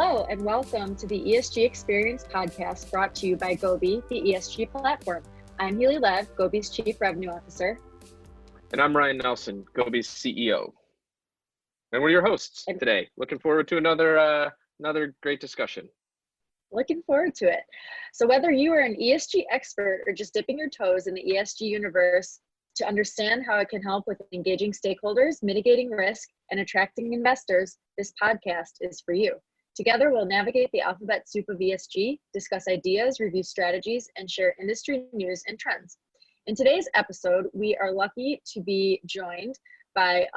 Hello and welcome to the ESG Experience podcast brought to you by Gobi, the ESG platform. I'm Helee Lev, Gobi's Chief Revenue Officer. And I'm Ryan Nelson, Gobi's CEO. And we're your hosts today. Looking forward to another great discussion. Looking forward to it. So whether you are an ESG expert or just dipping your toes in the ESG universe to understand how it can help with engaging stakeholders, mitigating risk, and attracting investors, this podcast is for you. Together, we'll navigate the alphabet soup of ESG, discuss ideas, review strategies, and share industry news and trends. In today's episode, we are lucky to be joined by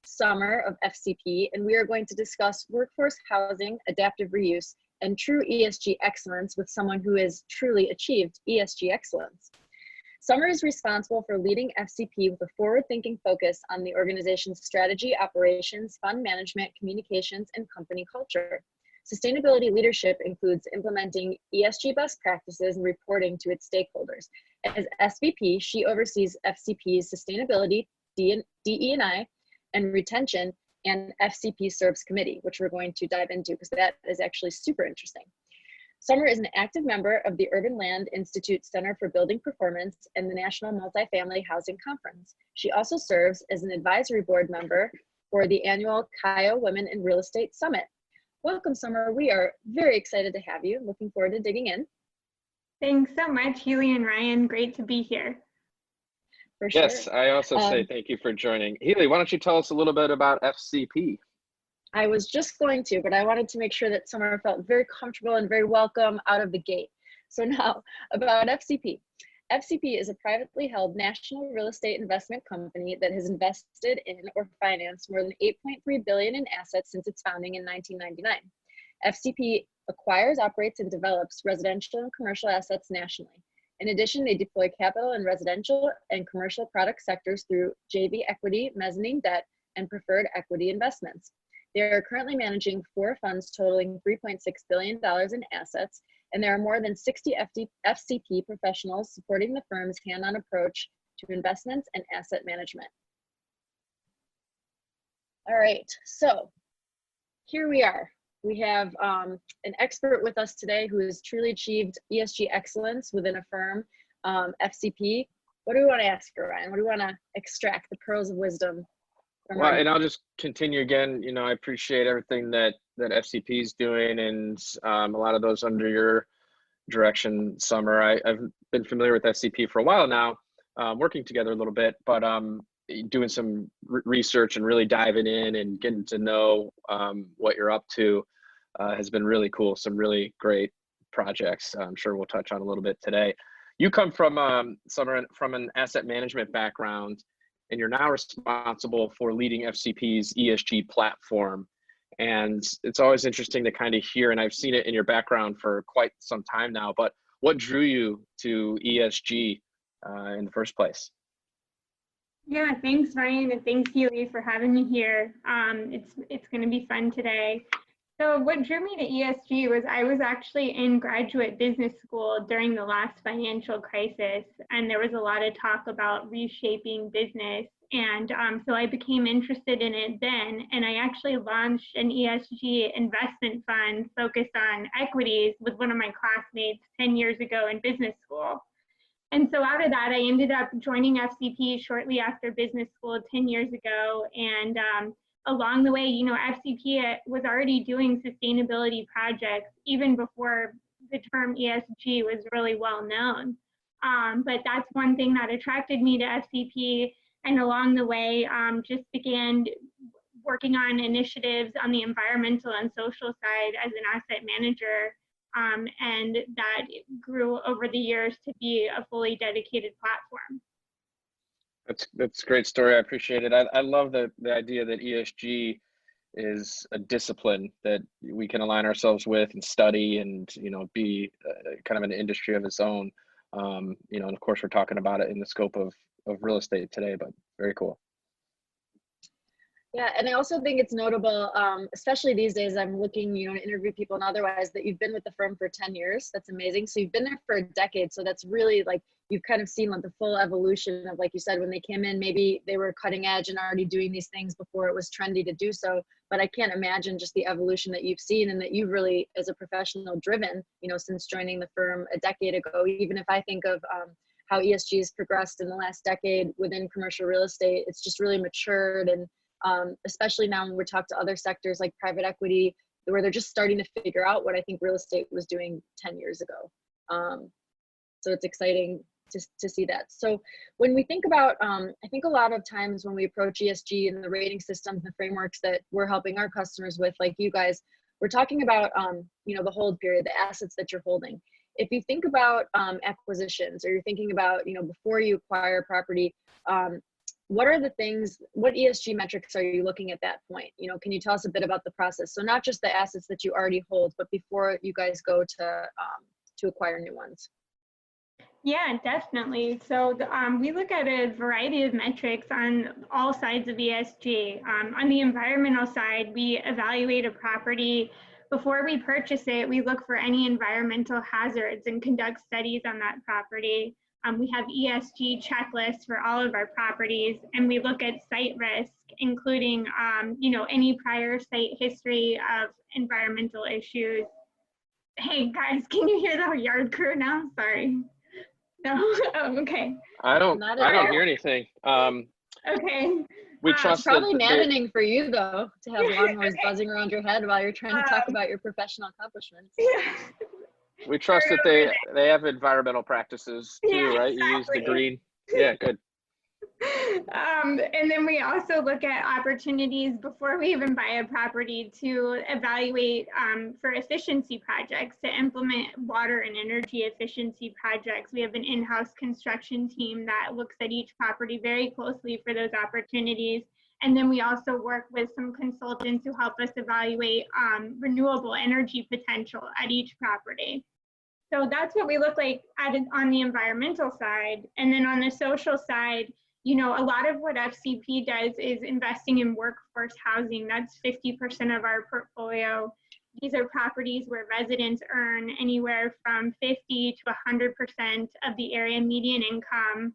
Summer of FCP, and we are going to discuss workforce housing, adaptive reuse, and true ESG excellence with someone who has truly achieved ESG excellence. Summer is responsible for leading FCP with a forward-thinking focus on the organization's strategy, operations, fund management, communications, and company culture. Sustainability leadership includes implementing ESG best practices and reporting to its stakeholders. As SVP, she oversees FCP's sustainability, DE&I, and retention, and FCP Serves committee, which we're going to dive into because that is actually super interesting. Summer is an active member of the Urban Land Institute Center for Building Performance and the National Multifamily Housing Conference. She also serves as an advisory board member for the annual Kaya Women in Real Estate Summit. Welcome, Summer. We are very excited to have you. Looking forward to digging in. Thanks so much, Helee and Ryan. Great to be here. For sure. Yes, I also say thank you for joining. Helee, why don't you tell us a little bit about FCP? I was just going to, but I wanted to make sure that Summer felt very comfortable and very welcome out of the gate. So now about FCP. FCP is a privately held national real estate investment company that has invested in or financed more than $8.3 billion in assets since its founding in 1999. FCP acquires, operates, and develops residential and commercial assets nationally. In addition, they deploy capital in residential and commercial product sectors through JV equity, mezzanine debt, and preferred equity investments. They are currently managing 4 funds totaling $3.6 billion in assets, and there are more than 60 FCP professionals supporting the firm's hand-on approach to investments and asset management. All right, so here we are. We have an expert with us today who has truly achieved ESG excellence within a firm, FCP. What do we want to ask her, Ryan? What do we want to extract, the pearls of wisdom? Well, and I'll just continue again. You know, I appreciate everything that FCP is doing, and a lot of those under your direction, Summer. I've been familiar with FCP for a while now, working together a little bit, but doing some research and really diving in and getting to know what you're up to has been really cool. Some really great projects. I'm sure we'll touch on a little bit today. You come from Summer, from an asset management background, and you're now responsible for leading FCP's ESG platform. And it's always interesting to kind of hear, and I've seen it in your background for quite some time now, but what drew you to ESG in the first place? Yeah, thanks, Ryan, and thanks, Helee, for having me here. It's going to be fun today. So what drew me to ESG was I was actually in graduate business school during the last financial crisis, and there was a lot of talk about reshaping business. And so I became interested in it then, and I actually launched an ESG investment fund focused on equities with one of my classmates 10 years ago in business school. And so out of that, I ended up joining FCP shortly after business school 10 years ago. And along the way, you know, FCP was already doing sustainability projects even before the term ESG was really well known. But that's one thing that attracted me to FCP. And along the way, just began working on initiatives on the environmental and social side as an asset manager. And that grew over the years to be a fully dedicated platform. That's a great story. I appreciate it. I love the idea that ESG is a discipline that we can align ourselves with and study and, you know, be kind of an industry of its own. You know, and of course, we're talking about it in the scope of real estate today, but very cool. Yeah, and I also think it's notable, especially these days, I'm looking, you know, to interview people and otherwise, that you've been with the firm for 10 years. That's amazing. So you've been there for a decade. So that's really like, you've kind of seen like the full evolution of, like you said, when they came in, maybe they were cutting edge and already doing these things before it was trendy to do so. But I can't imagine just the evolution that you've seen and that you've really, as a professional, driven, you know, since joining the firm a decade ago. Even if I think of how ESG has progressed in the last decade within commercial real estate, it's just really matured. And especially now when we talk to other sectors like private equity, where they're just starting to figure out what I think real estate was doing 10 years ago. So it's exciting to see that. So when we think about, I think a lot of times when we approach ESG and the rating systems and the frameworks that we're helping our customers with, like you guys, we're talking about, you know, the hold period, the assets that you're holding. If you think about acquisitions, or you're thinking about, you know, before you acquire a property, what are the things, what ESG metrics are you looking at that point? You know, can you tell us a bit about the process? So not just the assets that you already hold, but before you guys go to acquire new ones. Yeah, definitely. So we look at a variety of metrics on all sides of ESG. On the environmental side, we evaluate a property. Before we purchase it, we look for any environmental hazards and conduct studies on that property. We have ESG checklists for all of our properties, and we look at site risk, including you know, any prior site history of environmental issues. Hey guys, can you hear the yard crew now? Sorry. No. Oh, okay. I don't hear anything. Okay. We trust it's probably that maddening for you though to have lawnmowers buzzing around your head while you're trying to talk about your professional accomplishments. Yeah. we trust that they have environmental practices too, Yeah, right? exactly. You use the green. Yeah, good. And then we also look at opportunities before we even buy a property to evaluate for efficiency projects, to implement water and energy efficiency projects. We have an in-house construction team that looks at each property very closely for those opportunities. And then we also work with some consultants who help us evaluate renewable energy potential at each property. So that's what we look like on the environmental side. And then on the social side, you know, a lot of what FCP does is investing in workforce housing. That's 50% of our portfolio. These are properties where residents earn anywhere from 50 to 100% of the area median income.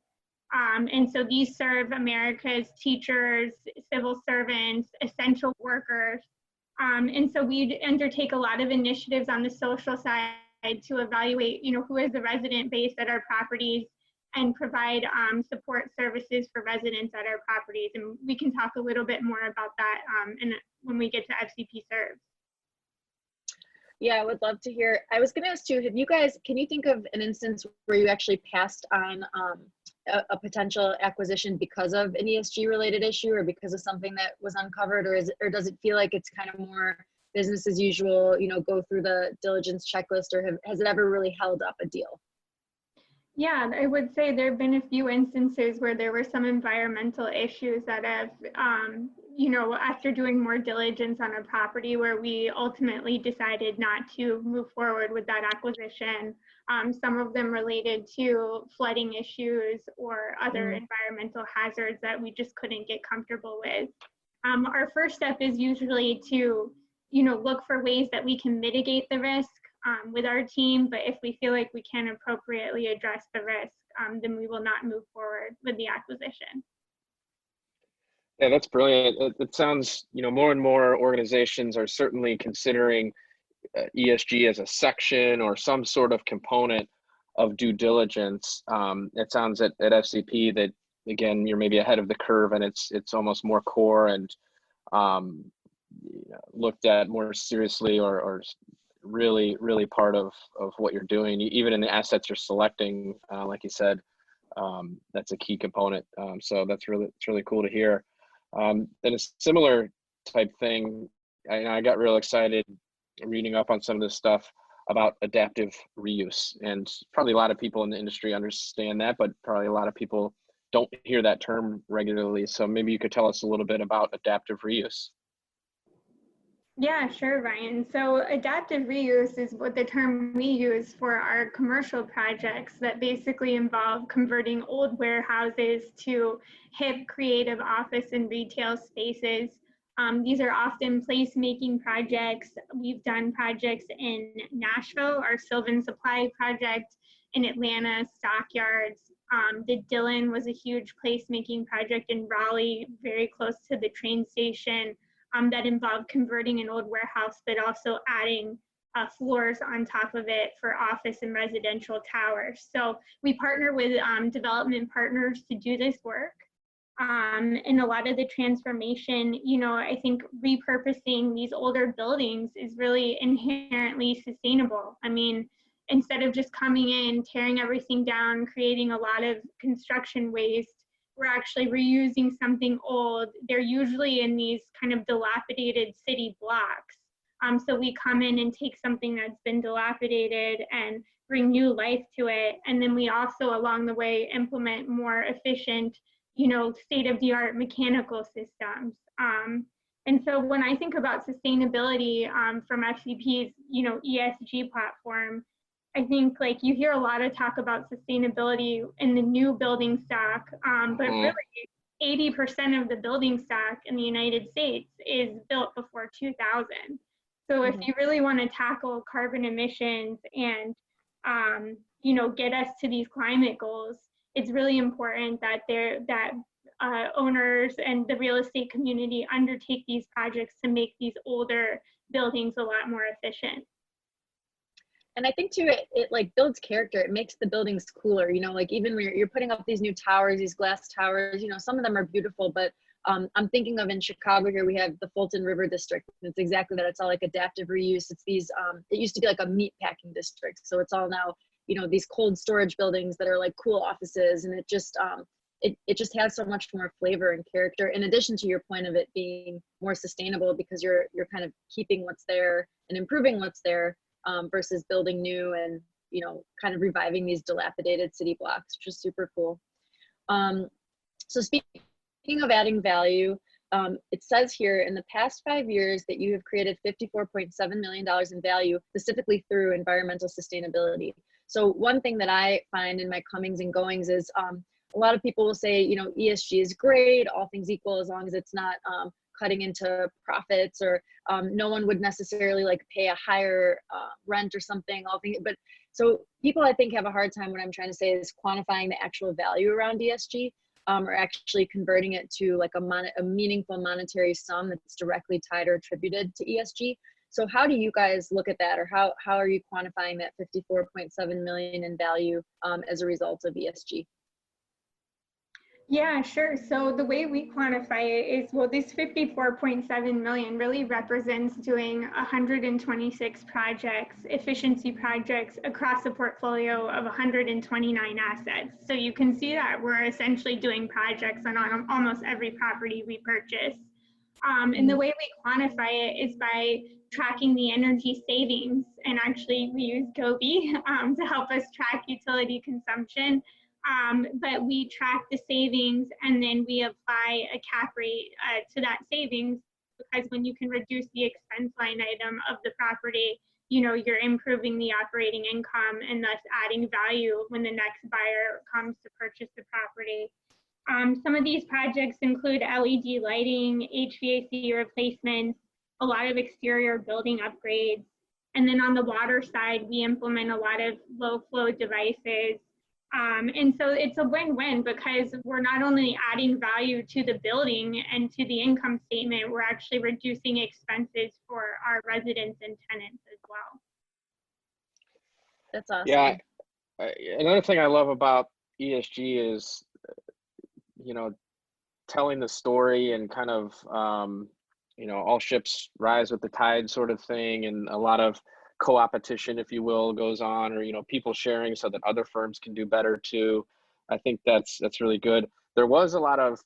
And so these serve America's teachers, civil servants, essential workers. And so we undertake a lot of initiatives on the social side to evaluate, you know, who is the resident base at our properties, and provide support services for residents at our properties. And we can talk a little bit more about that when we get to FCP Serves. Yeah, I would love to hear. I was going to ask you, have you guys, can you think of an instance where you actually passed on a potential acquisition because of an ESG related issue, or because of something that was uncovered, or does it feel like it's kind of more business as usual, you know, go through the diligence checklist, or has it ever really held up a deal? Yeah, I would say there have been a few instances where there were some environmental issues that have, you know, after doing more diligence on a property, where we ultimately decided not to move forward with that acquisition. Some of them related to flooding issues or other environmental hazards that we just couldn't get comfortable with. Our first step is usually to, you know, look for ways that we can mitigate the risk with our team, but if we feel like we can appropriately address the risk, then we will not move forward with the acquisition. Yeah, that's brilliant. It sounds, you know, more and more organizations are certainly considering ESG as a section or some sort of component of due diligence. It sounds at FCP that, again, you're maybe ahead of the curve, and it's almost more core and looked at more seriously, or really part of what you're doing, even in the assets you're selecting. Like you said, that's a key component. So it's really cool to hear. And a similar type thing, I got real excited reading up on some of this stuff about adaptive reuse, and probably a lot of people in the industry understand that, but probably a lot of people don't hear that term regularly. So maybe you could tell us a little bit about adaptive reuse. Yeah, sure, Ryan. So adaptive reuse is what the term we use for our commercial projects that basically involve converting old warehouses to hip, creative office and retail spaces. These are often placemaking projects. We've done projects in Nashville, our Sylvan Supply project, in Atlanta, stockyards. The Dillon was a huge placemaking project in Raleigh, very close to the train station, that involved converting an old warehouse, but also adding floors on top of it for office and residential towers. So we partner with development partners to do this work. And a lot of the transformation, I think repurposing these older buildings is really inherently sustainable. I mean, instead of just coming in, tearing everything down, creating a lot of construction waste, we're actually reusing something old. They're usually in these kind of dilapidated city blocks. So we come in and take something that's been dilapidated and bring new life to it. And then we also, along the way, implement more efficient, state-of-the-art mechanical systems. And so when I think about sustainability from FCP's, ESG platform, I think like you hear a lot of talk about sustainability in the new building stock, but really 80% of the building stock in the United States is built before 2000. So if you really want to tackle carbon emissions and, get us to these climate goals, it's really important that owners and the real estate community undertake these projects to make these older buildings a lot more efficient. And I think too, it like builds character. It makes the buildings cooler, like even when you're putting up these new towers, these glass towers, some of them are beautiful, but I'm thinking of in Chicago here, we have the Fulton River District. It's exactly that. It's all like adaptive reuse. It's these, it used to be like a meat packing district. So it's all now, these cold storage buildings that are like cool offices. And it just, it just has so much more flavor and character, in addition to your point of it being more sustainable, because you're kind of keeping what's there and improving what's there versus building new and, kind of reviving these dilapidated city blocks, which is super cool. So speaking of adding value, it says here in the past 5 years that you have created $54.7 million in value specifically through environmental sustainability. So one thing that I find in my comings and goings is a lot of people will say, ESG is great, all things equal, as long as it's not cutting into profits, or no one would necessarily like pay a higher rent or something. But so people, I think, have a hard time, what I'm trying to say is quantifying the actual value around ESG. Or actually converting it to like a meaningful monetary sum that's directly tied or attributed to ESG. So how do you guys look at that, or how are you quantifying that 54.7 million in value as a result of ESG? Yeah, sure. So the way we quantify it is, well, this 54.7 million really represents doing 126 projects, efficiency projects across a portfolio of 129 assets. So you can see that we're essentially doing projects on almost every property we purchase. And the way we quantify it is by tracking the energy savings. And actually we use Gobi to help us track utility consumption. But we track the savings and then we apply a cap rate to that savings, because when you can reduce the expense line item of the property, you're improving the operating income and thus adding value when the next buyer comes to purchase the property. Some of these projects include LED lighting, HVAC replacements, a lot of exterior building upgrades. And then on the water side, we implement a lot of low flow devices. And so it's a win-win, because we're not only adding value to the building and to the income statement, we're actually reducing expenses for our residents and tenants as well. That's awesome. Yeah, another thing I love about ESG is, telling the story and kind of, all ships rise with the tide sort of thing, and a lot of co-opetition, if you will, goes on, or people sharing so that other firms can do better too. I think that's really good. There was a lot of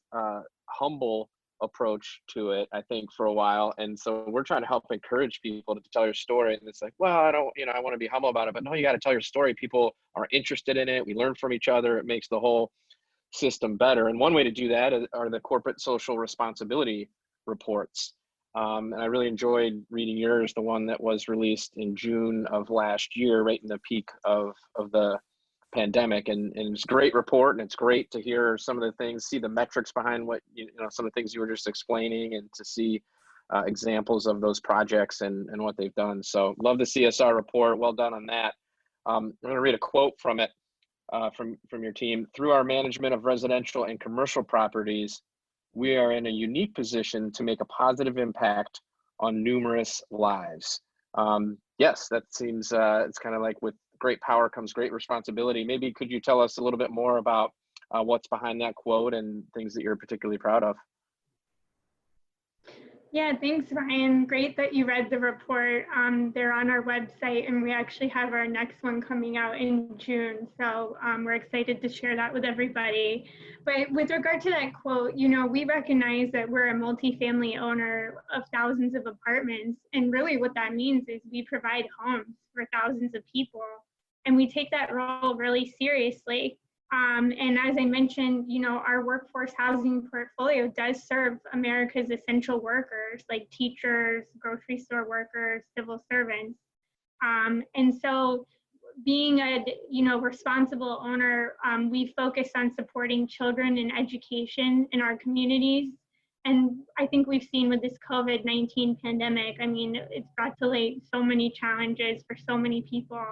humble approach to it, I think, for a while, and so we're trying to help encourage people to tell your story. And it's like, well, I don't, I want to be humble about it, but no, you got to tell your story. People are interested in it. We learn from each other. It makes the whole system better. And one way to do that are the corporate social responsibility reports. And I really enjoyed reading yours, the one that was released in June of last year, right in the peak of the pandemic. And it's a great report, and it's great to hear some of the things, see the metrics behind what, some of the things you were just explaining, and to see examples of those projects and what they've done. So love the CSR report. Well done on that. I'm going to read a quote from it, from your team. Through our management of residential and commercial properties, we are in a unique position to make a positive impact on numerous lives. Yes, that seems, it's kind of like with great power comes great responsibility. Maybe could you tell us a little bit more about what's behind that quote and things that you're particularly proud of? Yeah, thanks, Ryan. Great that you read the report. They're on our website, and we actually have our next one coming out in June. So we're excited to share that with everybody. But with regard to that quote, you know, we recognize that we're a multifamily owner of thousands of apartments. And really what that means is we provide homes for thousands of people. And we take that role really seriously. And as I mentioned, you know, our workforce housing portfolio does serve America's essential workers like teachers, grocery store workers, civil servants. And so being a, you know, responsible owner, we focus on supporting children in education in our communities. And I think we've seen with this COVID-19 pandemic, I mean, it's brought to light so many challenges for so many people.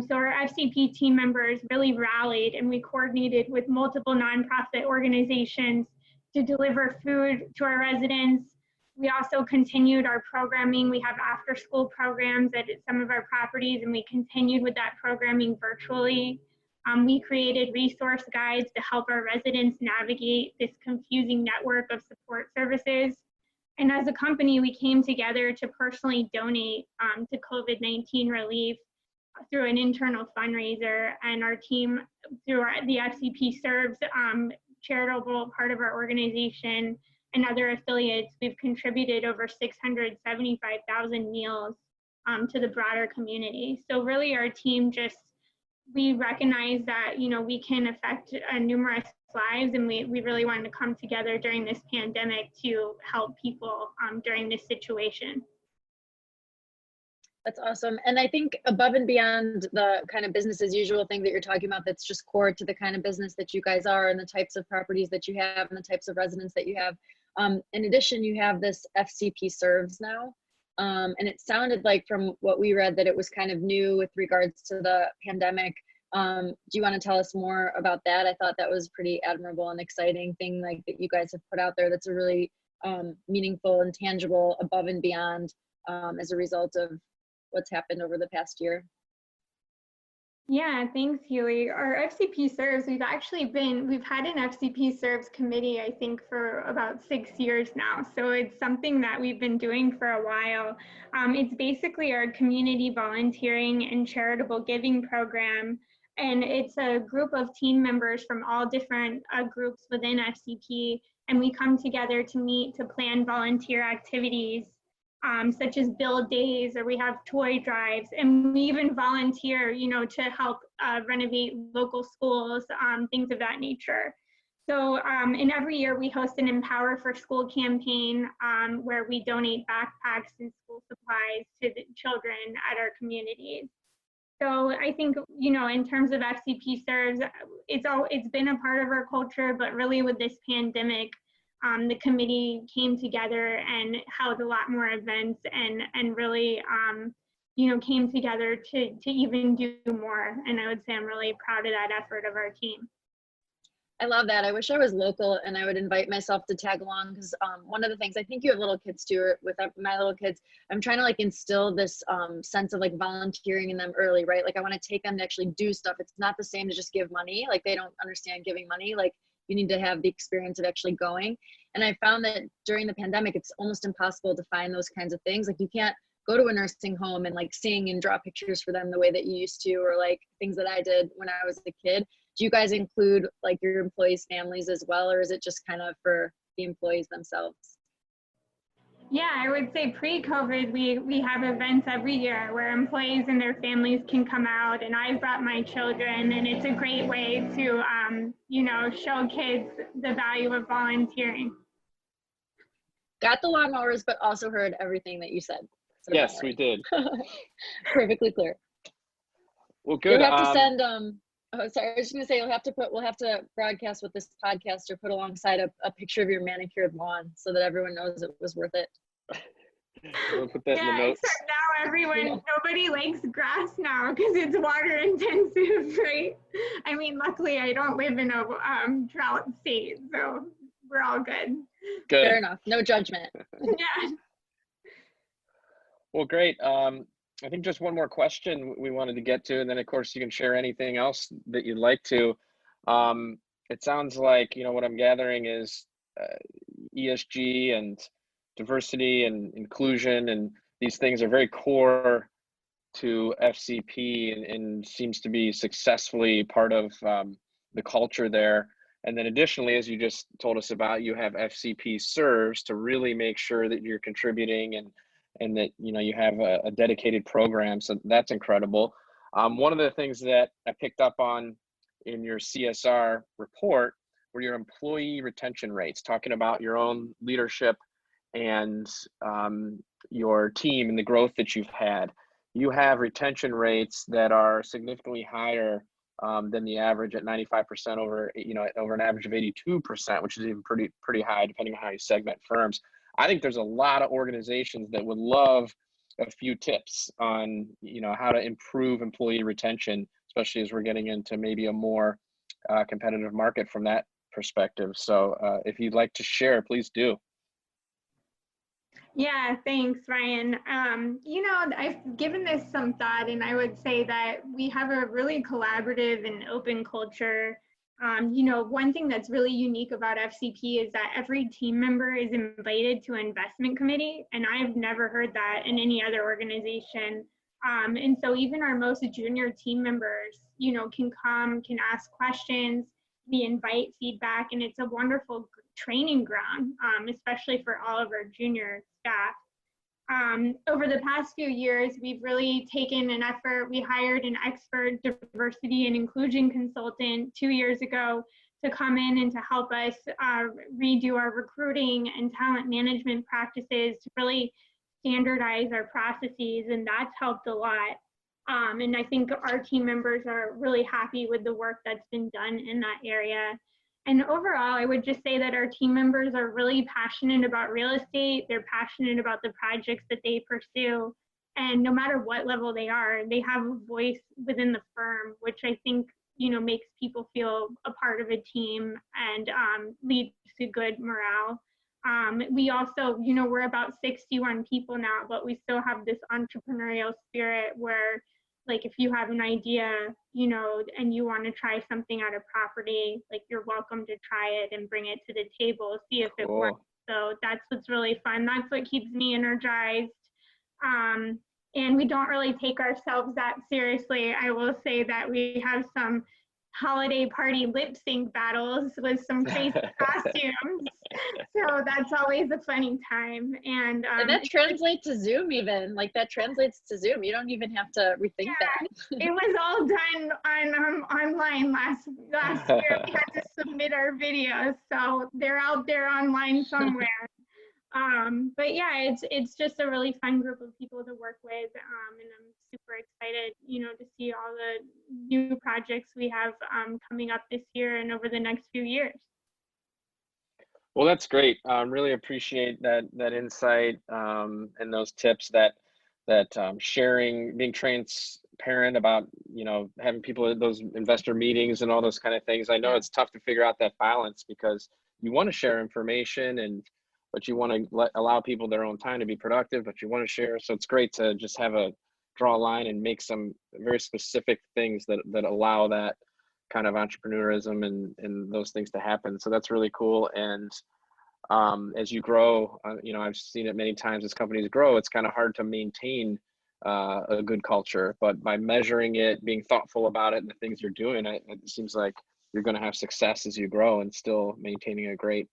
So our FCP team members really rallied, and we coordinated with multiple nonprofit organizations to deliver food to our residents. We also continued our programming. We have after-school programs at some of our properties, and we continued with that programming virtually. We created resource guides to help our residents navigate this confusing network of support services. And as a company, we came together to personally donate to COVID-19 relief through an internal fundraiser, and our team through the FCP Serves charitable part of our organization and other affiliates, we've contributed over 675,000 meals to the broader community. So really our team just, we recognize that, you know, we can affect numerous lives, and we really wanted to come together during this pandemic to help people during this situation. That's awesome. And I think above and beyond the kind of business as usual thing that you're talking about, that's just core to the kind of business that you guys are and the types of properties that you have and the types of residents that you have. In addition, you have this FCP Serves now. And it sounded like from what we read that it was kind of new with regards to the pandemic. Do you want to tell us more about that? I thought that was pretty admirable and exciting thing like that you guys have put out there. That's a really meaningful and tangible above and beyond as a result of what's happened over the past year. Yeah, thanks, Helee. Our FCP Serves, we've had an FCP Serves committee, I think, for about 6 years now. So it's something that we've been doing for a while. It's basically our community volunteering and charitable giving program. And it's a group of team members from all different groups within FCP. And we come together to meet to plan volunteer activities such as build days, or we have toy drives, and we even volunteer, you know, to help renovate local schools, things of that nature. So, and every year we host an Empower for School campaign where we donate backpacks and school supplies to the children at our communities. So I think, you know, in terms of FCP Serves, it's been a part of our culture, but really with this pandemic, the committee came together and held a lot more events and really, you know, came together to even do more. And I would say I'm really proud of that effort of our team. I love that. I wish I was local and I would invite myself to tag along because one of the things, I think you have little kids too, or with my little kids, I'm trying to like instill this sense of like volunteering in them early, right? Like I want to take them to actually do stuff. It's not the same to just give money. Like they don't understand giving money. Like you need to have the experience of actually going. And I found that during the pandemic, it's almost impossible to find those kinds of things. Like you can't go to a nursing home and like sing and draw pictures for them the way that you used to, or like things that I did when I was a kid. Do you guys include like your employees' families as well, or is it just kind of for the employees themselves? Yeah, I would say pre-COVID, we have events every year where employees and their families can come out, and I've brought my children, and it's a great way to, you know, show kids the value of volunteering. Got the lawnmowers, but also heard everything that you said. So yes, we did. Perfectly clear. Well, good. You'll have to send, oh, sorry, I was just gonna say we'll have to broadcast with this podcast or put alongside a picture of your manicured lawn so that everyone knows it was worth it. We'll put that in the Yeah, notes. except now nobody likes grass now because it's water intensive, right? I mean, luckily I don't live in a drought state, so we're all good. Good. Fair enough. No judgment. Yeah. Well, great. I think just one more question we wanted to get to, and then of course you can share anything else that you'd like to. It sounds like, what I'm gathering is ESG and diversity and inclusion, and these things are very core to FCP and seems to be successfully part of the culture there. And then additionally, as you just told us about, you have FCP Serves to really make sure that you're contributing and that you have a dedicated program. So that's incredible. One of the things that I picked up on in your CSR report were your employee retention rates, talking about your own leadership and your team and the growth that you've had. You have retention rates that are significantly higher than the average at 95% over an average of 82%, which is even pretty high depending on how you segment firms. I think there's a lot of organizations that would love a few tips on how to improve employee retention, especially as we're getting into maybe a more competitive market from that perspective. So if you'd like to share, please do. Yeah, thanks, Ryan. I've given this some thought, and I would say that we have a really collaborative and open culture. One thing that's really unique about FCP is that every team member is invited to an investment committee, and I've never heard that in any other organization. And so even our most junior team members, can come, can ask questions, we invite feedback, and it's a wonderful training ground, especially for all of our junior staff. Over the past few years, we've really taken an effort. We hired an expert diversity and inclusion consultant 2 years ago to come in and to help us redo our recruiting and talent management practices to really standardize our processes, and that's helped a lot. And I think our team members are really happy with the work that's been done in that area. And overall, I would just say that our team members are really passionate about real estate. They're passionate about the projects that they pursue. And no matter what level they are, they have a voice within the firm, which I think, makes people feel a part of a team and leads to good morale. We also, we're about 61 people now, but we still have this entrepreneurial spirit where, like, if you have an idea, and you want to try something at a property, like, you're welcome to try it and bring it to the table, see if it works. So that's what's really fun. That's what keeps me energized. And we don't really take ourselves that seriously. I will say that we have some holiday party lip sync battles with some crazy costumes. So that's always a funny time. And that translates to Zoom even. Like, that translates to Zoom. You don't even have to rethink that. It was all done on online last year. We had to submit our videos. So they're out there online somewhere. But yeah, it's just a really fun group of people to work with, and I'm super excited, to see all the new projects we have coming up this year and over the next few years. Well, that's great. Really appreciate that insight and those tips. That sharing, being transparent about having people at those investor meetings and all those kind of things. I know it's tough to figure out that balance because you want to share information but you want to allow people their own time to be productive, but you want to share. So it's great to just draw a line and make some very specific things that allow that kind of entrepreneurism and those things to happen. So that's really cool. And as you grow, I've seen it many times as companies grow, it's kind of hard to maintain a good culture, but by measuring it, being thoughtful about it and the things you're doing, it seems like you're going to have success as you grow and still maintaining a great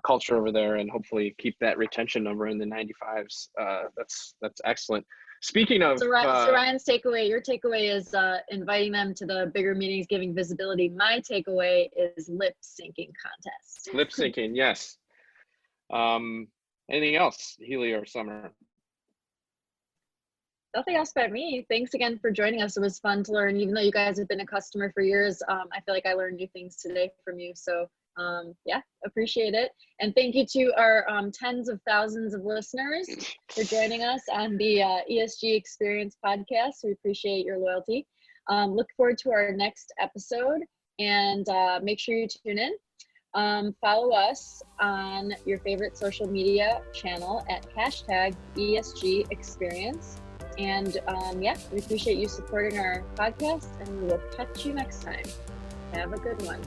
culture over there, and hopefully keep that retention number in the 95s. That's excellent. Speaking of, so Ryan's takeaway, your takeaway is inviting them to the bigger meetings, giving visibility. My takeaway is lip syncing contests. Lip syncing, yes. Anything else, Helee or Summer? Nothing else by me. Thanks again for joining us. It was fun to learn, even though you guys have been a customer for years. I feel like I learned new things today from you. So Yeah, appreciate it. And thank you to our tens of thousands of listeners for joining us on the ESG Experience podcast. We appreciate your loyalty. Look forward to our next episode, and make sure you tune in. Follow us on your favorite social media channel at hashtag ESG Experience. And yeah, we appreciate you supporting our podcast, and we will catch you next time. Have a good one.